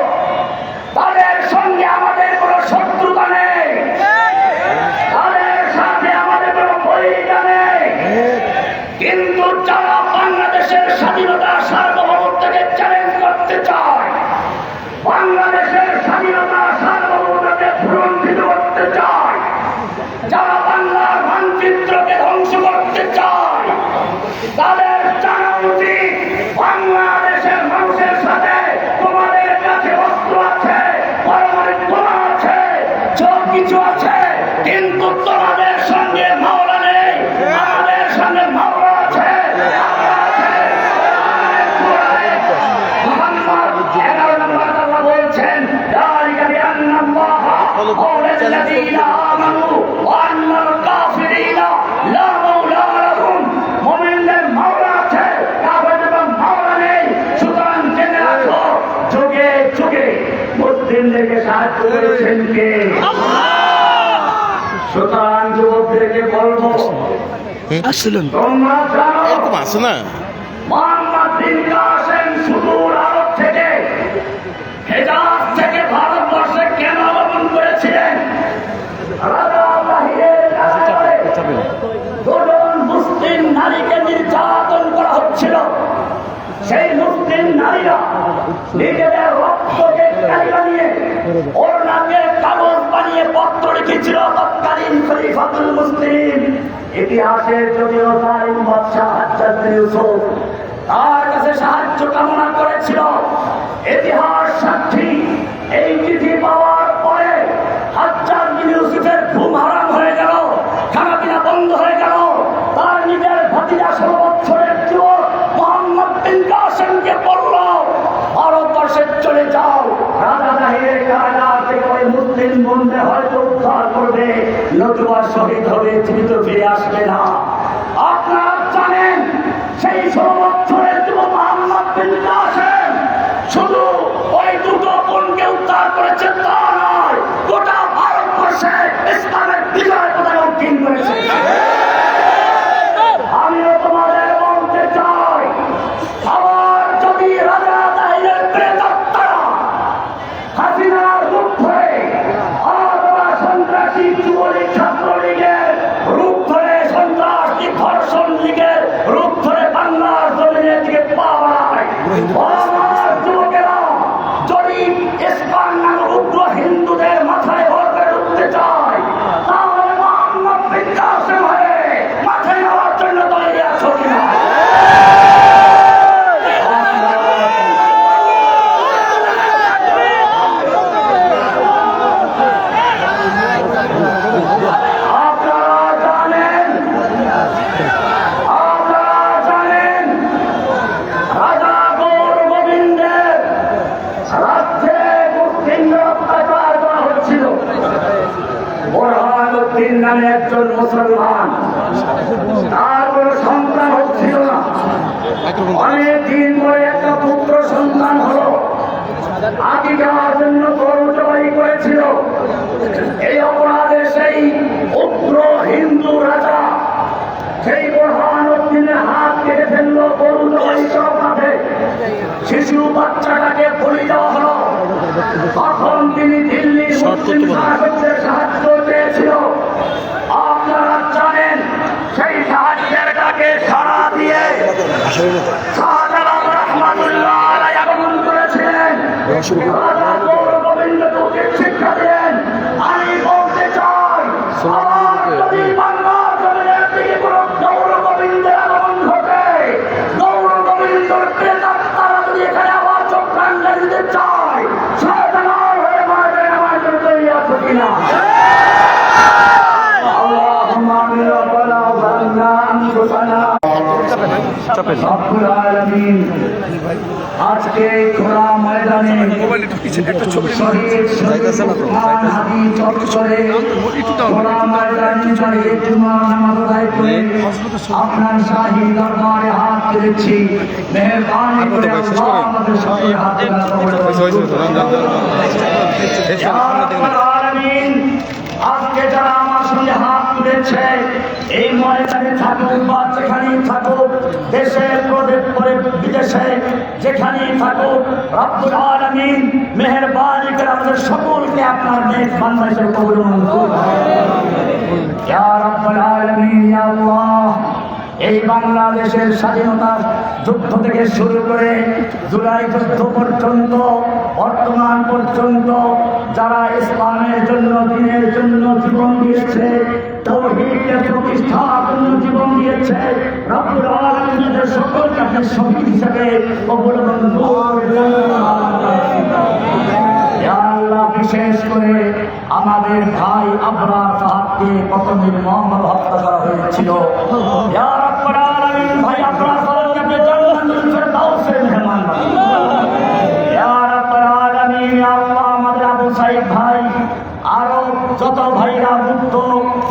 তাদের সঙ্গে আমাদের কোনো শত্রুতা নেই, তাদের সাথে আমাদের কোনো বৈরিতা নেই। কিন্তু যারা বাংলাদেশের স্বাধীনতা সার্বভৌমত্বকে চ্যালেঞ্জ করতে চায়, বাংলাদেশের স্বাধীনতা সার্বভৌমত্বকে ভ্রুণ্ঠিত করতে চায়, যারা বাংলার মানচিত্রকে ধ্বংস করতে চায়, তাদের জানা উচিত বাংলাদেশের মানুষের সাথে তোমাদের কাছে অস্ত্র আছে, পারমাণবিক বোমা আছে, সব কিছু আছে, কিন্তু তোমাদের সঙ্গে মাওলা নেই, আমাদের সঙ্গে মাওলা আছে। বলছেন মুমিনদের মাওলা আছে, কাফেরদের মাওলা নেই। সুতরাং জেনে রাখো, যুগে যুগে মুসলিমদেরকে সাহায্য করেছেন কে? সুতরাং যুবকদেরকে বলবো, তোমরা জানো আছে না মোহাম্মদ বিন কাসেম সুদূর আরব থেকে, হেজাজ থেকে ভারতবর্ষে কেন আগমন করেছিলেন? রাজা বাহিরের কারাগারে দুজন মুসলিম নারীকে নির্যাতন করা হচ্ছিল। সেই মুসলিম নারীরা নিজেদের রক্তকে কালি বানিয়ে, ওড়নাকে কাগজ বানিয়ে পত্র লিখেছিল তৎকালীন খলিফাতুল মুসলিম, ইতিহাসের যদিও জালিম বাদশাহ হাজ্জাজ বিন ইউসুফ তার কাছে সাহায্য কামনা করেছিল। ইতিহাস সাক্ষী, এই চিঠি পাওয়ার পরে হাজ্জাজ বিন ইউসুফের ঘুম হারাম হয়ে গেল, খানা পিনা বন্ধ হয়ে গেল। তার নিজের ভাতিজা 16 বছরের যুবক মোহাম্মদ বিন কাসেমকে বলল, ভারতবর্ষে চলে যাও, রাজা বাহিরের কারাগার থেকে ওই মুসলিম বন্ধে হয়তো উদ্ধার করবে, নতুবা শহীদ হবে, জীবিত ফিরে আসবে না। আপনারা জানেন সেই 16 বছরের যুবক মোহাম্মদ বিন কাসেম শুধু ওই দুটো বোনকে উদ্ধার করেছে তা নয়, গোটা ভারতবর্ষে ইসলামের বিজয় পতাকা উত্তীর্ণ করেছে। আমিও তোমাদের বলতে চাই, আবার যদি রাজা তাহিরের প্রেতাত্মারা আমার যুবকেরা যদি ইসলাম নামক উগ্র হিন্দুদের মাথায় ভরবে উঠতে চায় তাহলে মোহাম্মদ বিন কাসেম হয়ে মাথায় নেওয়ার জন্য তৈরি আছো কিনা? নামে একজন মুসলমান, তার কোনো সন্তান হচ্ছিল না। অনেক দিন পরে একটা পুত্র সন্তান হলো, আকিকার জন্য গরু জবাই করেছিল। এই অপরাধে সেই উগ্র হিন্দু রাজা সেই বোরহানুদ্দিনের হাত কেটে ফেললো গরু জবাই অপরাধে। শিশু বাচ্চাটাকে বলি দেওয়া হলো। তখন তিনি দিল্লির মুসলিম শাসকদের সাহায্য চেয়েছিল। আপনারা জানেন সেই সাহায্যের ডাকে সাড়া দিয়ে শাহজালাল রহমাতুল্লাহ আলাইহি আগমন করেছিলেন। রাজা গৌর গোবিন্দকে শিক্ষা দেন। আমি বলতে চাই, আমার যদি বাংলার জমিনের দিকে কোনো গৌর গোবিন্দের আগমন ঘটে, গৌর গোবিন্দর প্রেতাত্মারা তারা যদি এখানে আবার চক্রান্ত দিতে চায়, শাহজালাল হয়ে মারবে আমার জন্য তৈরি আছো কিনা? আজকে খোলা ময়দানে আপনার শাহী দরবারে হাত তুলেছি। মেহরবানি করে আমাদের সকলের হাতে আজকে যারা আমার সঙ্গে হাত তুলেছে এই ময়দানে থাকুক বা যেখানেই থাকুক, দেশে পরে বিদেশে যেখানেই থাকুক, রব্বুল আলামিন মেহেরবানি করে আমাদের সকলকে আপনার নেক বান্দা হিসেবে কবুল মঞ্জুর ইয়া রব্বুল আলামিন। ইয়া আল্লাহ, এই বাংলাদেশের স্বাধীনতার যুদ্ধ থেকে শুরু করে জুলাই যুদ্ধ পর্যন্ত বর্তমান পর্যন্ত যারা ইসলামের জন্য দিনের জন্য জীবন দিয়েছে, তাওহীদের প্রতিষ্ঠার জন্য জীবন দিয়েছে, রব্বুল আলামিনের সকলকে আপনি শহীদ হিসেবে কবুল মঞ্জুর ইয়া আল্লাহ। বিশেষ করে আমাদের ভাই আবরার সাহাবকে কত নির্মমভাবে হত্যা করা হয়েছিল। ইয়া রাব্বুল আলামিন, ভাই আবরার সাহাবকে আপনি জান্নাতুল ফেরদাউসের মেহমান বানান। ইয়া রাব্বুল আলামিন, ইয়া আল্লাহ, আমাদের আবু সাইদ ভাই, আরো যত ভাইরা মুক্ত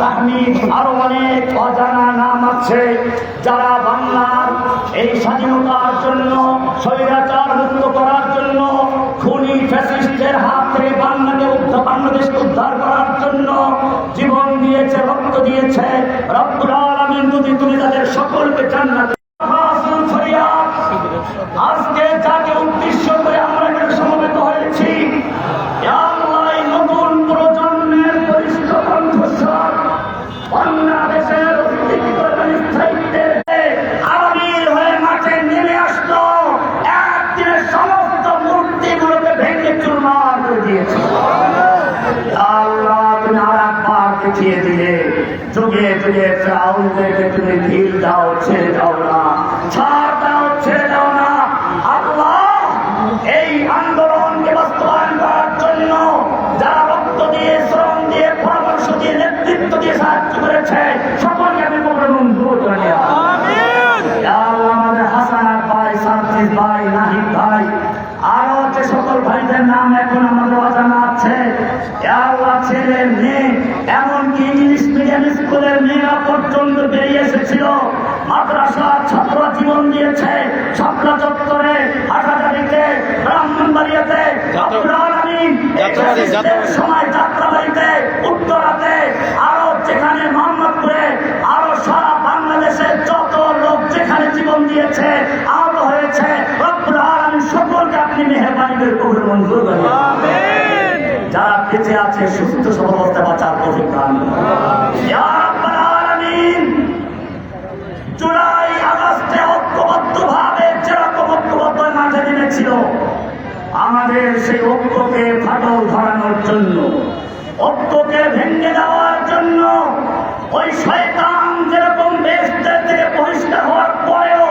তাহমিদ, আরো অনেক অজানা নাম আছে যারা বাংলার এই স্বাধীনতার জন্য, স্বৈরাচার মুক্ত করার জন্য, খুনি ফ্যাসিস্টের হাত থেকে বাংলাদেশকে উদ্ধার করার জন্য জীবন দিয়েছে, রক্ত দিয়েছে। রব্বুল আলামিন যদি তুমি তাদের সকলকে জান্নাতে আজকে যাকে উদ্দেশ্য করে আমরা এখানে সমবেত হয়েছি, নতুন প্রজন্মের বরিষ্ঠ কণ্ঠস্বর বাংলাদেশের স্থায়িত্বের আমির হয়ে মাঠে নেমে আসলো। একদিনের সমস্ত মূর্তিগুলোকে ভেঙে চুরমার করে দিয়েছে। আল্লাহ, তুমি আর একবার দেখিয়ে দিলে যুগে যুগে ফিরআউনদেরকে তুমি ঢিল দাও, ছেড়ে দাও না, ছাড় দাও, ছেড়ে দাও না। আল্লাহ, এই আন্দোলনকে বাস্তবায়ন করার জন্য যারা রক্ত দিয়ে, শ্রম দিয়ে, পরামর্শ দিয়ে, নেতৃত্ব দিয়ে সাহায্য করেছে সকলকে আমি কবুল মঞ্জুর করে নিলাম। আল্লাহ, আমাদের হাসানাত ভাই, সার্জিস ভাই, নাহিদ ভাই, আরো যে সকল ভাইদের নাম এখন আমাদের অজানা আছে, আল্লাহ, ছেলে মেয়ে, এমনকি ইংলিশ মিডিয়াম স্কুলের মেয়েরা পর্যন্ত বেরিয়ে এসেছিল, মাদ্রাসার ছাত্র জীবন দিয়েছে, শাপলা চত্বরে, হাটাজারিতে, ব্রাহ্মণবাড়িয়াতে, সময় যাত্রাবাড়িতে, উত্তরাতে, আরো যেখানে মোহাম্মদপুরে, আরো সারা বাংলাদেশের যত লোক যেখানে জীবন দিয়েছে, আহত হয়েছে, রব্বুল আলামিন সকলকে আপনি মেহেরবানি করে কবুল মঞ্জুর করুন। যারা বেঁচে আছে সুস্থ সবল অবস্থায় বাঁচার তৌফিক দান করুন। ইয়া রাব্বুল আলামিন, জুলাই আগস্টে ঐক্যবদ্ধভাবে যেরকম ঐক্যবদ্ধ মাঠে সেই ঐক্যকে ফাটল ধরানোর জন্য, ঐক্যকে ভেঙে দেওয়ার জন্য ওই শয়তান যেরকম দেশ থেকে বহিষ্কার হওয়ার পরেও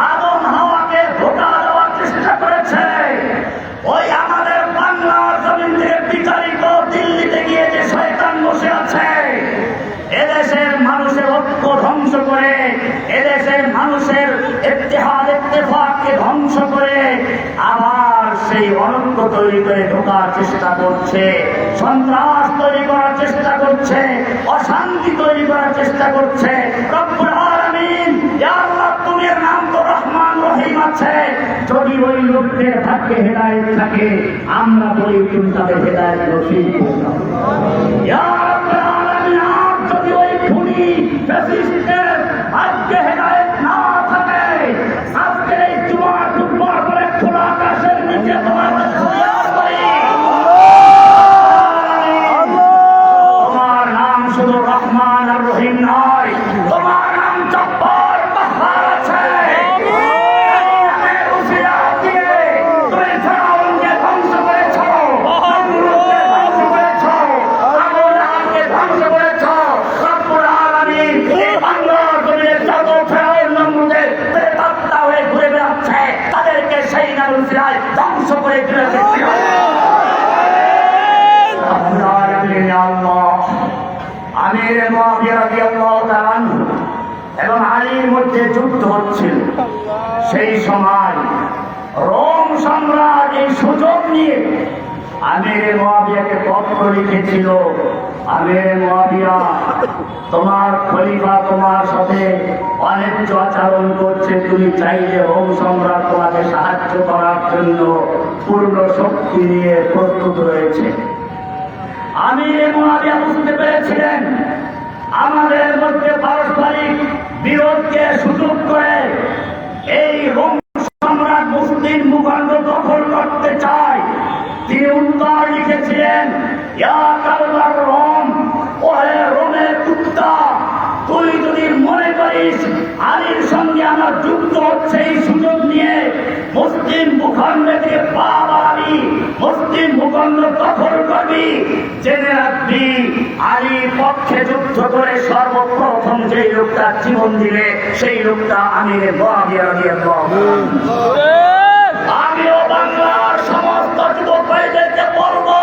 আদম হাওয়াকে ধোঁকা দেওয়ার চেষ্টা করেছে, ওই আমাদের বাংলার জমিন থেকে বিচারিত দিল্লিতে গিয়ে যে শয়তান বসে আছে, এদেশের মানুষের ঐক্য ধ্বংস করে, এদেশের মানুষের ইত্তেহাদ ইত্তেফাককে ধ্বংস করে আবার সেই অনৈক্য তৈরি করে ঢোকার চেষ্টা করছে, সন্ত্রাস তৈরি করার চেষ্টা করছে, অশান্তি তৈরি করার চেষ্টা করছে। রব্বুল আলামিন, ইয়া আল্লাহ, তোমার নাম তো রহমান রহিম আছে, যদি ওই লোকদের ভাগ্যে হেদায়েত থাকে আমরা বলি তুমি তাদের হেদায়েত নসিব করো। ইয়া রাব্বুল আলামিন, আর যদি ওই খুনি ফ্যাসিস্টের ভাগ্যে হেদায়েত না থাকে, আজকে এই জুমার টুকরা করে খোলা আকাশের নিচে তোমার ফরিয়াদ করি, তোমার নাম শুধু রহমান আর রহিম নয়, তোমার নাম জব্বার কাহ্হার আছে। ধ্বংস করে আমির মুআবিয়া রাদিয়াল্লাহু তাআলা এবং আলীর মধ্যে যুদ্ধ হচ্ছিল। সেই সময় রোম সম্রাট এই সুযোগ নিয়ে আমির মুআবিয়াকে পত্র লিখেছিল, আমির মুআবিয়া, তোমার খলিফা তোমার সাথে অন্যায্য আচরণ করছে, তুমি চাইলে রোম সম্রাট তোমাকে সাহায্য করার জন্য পূর্ণ শক্তি নিয়ে প্রস্তুত রয়েছে। আমির মুআবিয়া বুঝতে পেরেছিলেন আমাদের মধ্যে পারস্পরিক বিরোধকে সুযোগ করে এই রোম সম্রাট মুসলিম ভূখণ্ড দখল করতে চায়। তিনি উত্তর লিখেছিলেন, ইয়া কালবার রোম, ওহে রোমের কুত্তা, তুই যদি মনে করিস আলীর সঙ্গে আমার যুদ্ধ হচ্ছে এই সুযোগ নিয়ে মুসলিম ভূখণ্ডে থেকে পা বাড়াবি, মুসলিম ভূখণ্ড দখল করবি, জেনে রাখবি আলীর পক্ষে যুদ্ধ করে সর্বপ্রথম যেই লোকটা জীবন দিলে সেই লোকটা আমির মুআবিয়া রাদিয়াল্লাহু তাআলা। আমিও বাংলার সমস্ত যুবক ভাইদেরকে বলবো,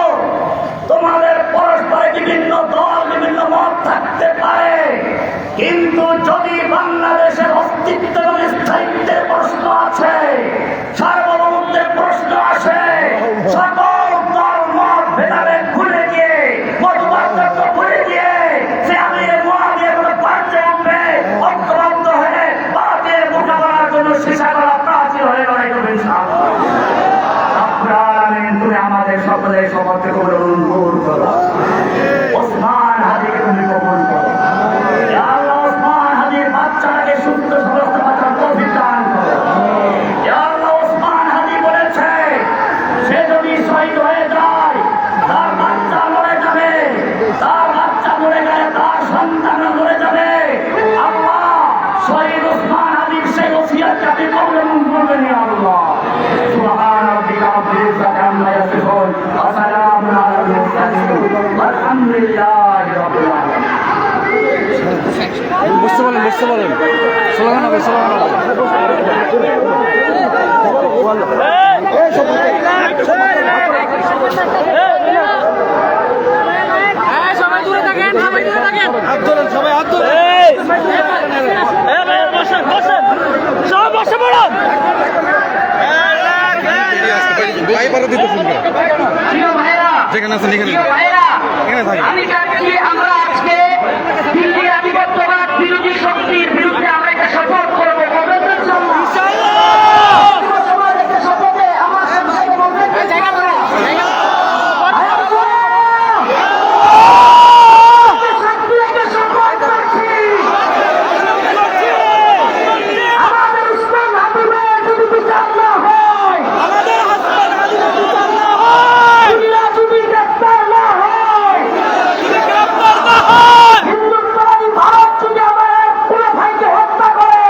তোমাদের পরস্পরে বিভিন্ন দল বিভিন্ন মত থাকতে পারে, কিন্তু যদি বাংলাদেশের অস্তিত্ব এবং স্থায়িত্বের প্রশ্ন আছে, সার্বভৌমত্বের প্রশ্ন আসে, সকল দল মত ভেদাভেদ ভুলে গিয়ে, মতপার্থক্য ভুলে গিয়ে সে আমির মুআবিয়া কোনো পার্শ্বে উঠবে, ঐক্যবদ্ধ হয়ে বাতিলের মোকাবেলার জন্য সীসা করা প্রাচীর হয়ে লড়াই করবে ইনশাআল্লাহ। রব্বুল আলামিন, তুমি আমাদের সকলের সমর্থকে কবুল করো। ওসমান হাদিকে তুমি কবুল করো। ইয়া আল্লাহ, ওসমান হাদির বাচ্চাকে সুস্থ সমস্ত বাচ্চার তৌফিক দান করো। ইয়া আল্লাহ, ওসমান হাদি বলেছে সে যদি শহীদ হয়ে যায় তার বাচ্চা মরে যাবে, তার বাচ্চা মরে গেলে তার সন্তান মরে যাবে। আল্লাহ, শহীদ ওসমান হাদির সেই ওসিয়তকে আপনি কবুল করবেন ইয়া আল্লাহ। সুবহান রাব্বিকা রাব্বিল ইজ্জাতি আম্মা ইয়াসিফুন ওয়া সালামুন আলাল মুরসালিন ওয়ালহামদুলিল্লাহি রাব্বিল আলামিন। বুঝতে পারলেন স্লোগান হবে, স্লোগান হবে। সবাই দূরে থাকেন, সবাই দূরে থাকেন। হাত ধরেন, সবাই হাত ধরেন। বসেন, বসেন, সবাই বসে পড়ুন। প্রিয় ভাইরা, যেখানে আছেন এখানে প্রিয় ভাইরা, এখানে থাকেন। আমি চাচ্ছি আমরা আজকে দিল্লির আধিপত্যবাদ বিরোধী শক্তির বিরুদ্ধে আমরা একটা শপথ করবো। করবেন তো ইনশাআল্লাহ? সবাই একটা শপথে আমার সাথে বলবেন তো ইনশাআল্লাহ? শক্তি একটা শপথ করছি। আমাদের ইসলাম হাবিবের যদি বিচার না হয়, দুনিয়া যদি গ্রেফতার না হয়, হিন্দুত্ববাদী ভারত যদি আমার পুরো ভাইকে হত্যা করে,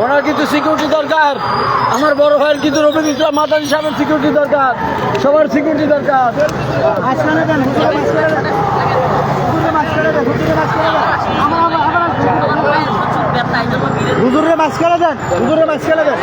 ওনার কিন্তু সিকিউরিটি দরকার। আমার বড় ভাইয়ের কিন্তু রবিন ইসলাম মাদানী সাহেবের সিকিউরিটি দরকার, সবার সিকিউরিটি দরকার। হুজুরের মাছ খেলা দেন, হুজুরের মাছ খেলা দেন।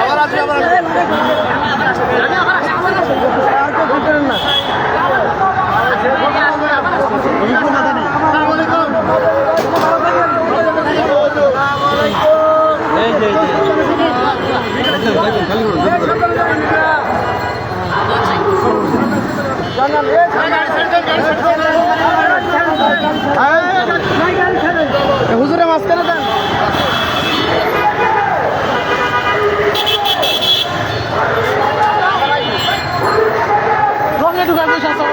হুজুরের মাছ খেলা দেন। রঙে ঢুকার পয়সা আছে।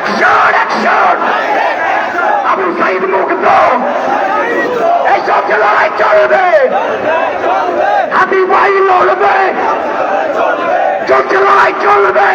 অ্যাকশন অ্যাকশন আবু সাইদ মুগ্ধ এইসব যে লড়াই চলবে হাতি ভাই লড়বে চলছে লড়াই চলবে